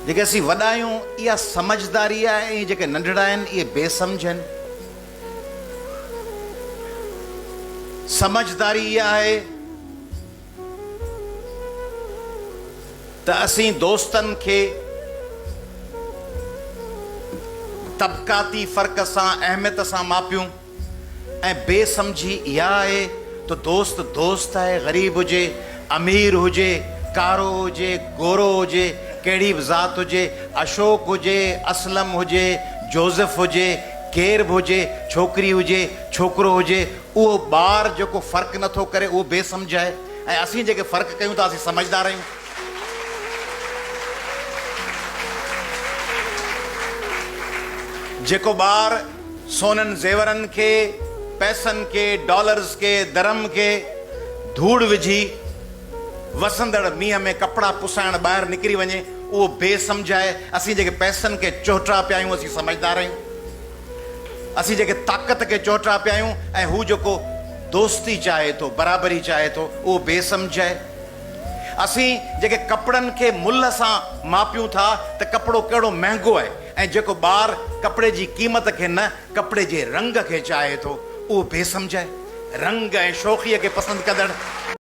जेके असीं वॾा आहियूं इहा समझदारी आहे ऐं जेके नंढड़ा आहिनि इहे बेसमझ आहिनि। समझदारी इहा आहे त असीं दोस्तनि खे तबकाती फ़र्क़ सां अहमियत सां मापियूं ऐं बेसमझी इहा आहे त दोस्त दोस्त आहे, ग़रीब हुजे अमीर हुजे, कारो हुजे गोरो हुजे, कहिड़ी बि ज़ात हुजे, अशोक हुजे असलम हुजे जोज़फ हुजे केर बि हुजे, छोकिरी हुजे छोकिरो हुजे, उहो ॿार जेको फ़र्क़ु नथो करे उहो बेसमझ आहे ऐं असीं जेके फ़र्क़ु कयूं था असीं समझदार आहियूं। जेको ॿार सोननि ज़ेवरनि खे, पैसनि खे, डॉलर्स खे, दरम खे धूड़ विझी वसंदड़ मींहं में कपिड़ा पुसाइण ॿाहिरि निकिरी वञे उहो बेसमझ आहे। असीं जेके पैसनि खे चोटरा पिया आहियूं असीं समझदार आहियूं। असीं जेके ताक़त खे चोटरा पिया आहियूं ऐं हू जेको दोस्ती चाहे थो, बराबरी चाहे थो, उहो बेसमझ आहे। असीं जेके कपिड़नि खे मुल्ह सां मापियूं था त कपिड़ो कहिड़ो महांगो आहे ऐं जेको ॿार कपिड़े जी क़ीमत खे न कपिड़े जे रंग खे चाहे थो उहो बेसमझ आहे। रंग ऐं शौक़ीअ खे पसंदि कंदड़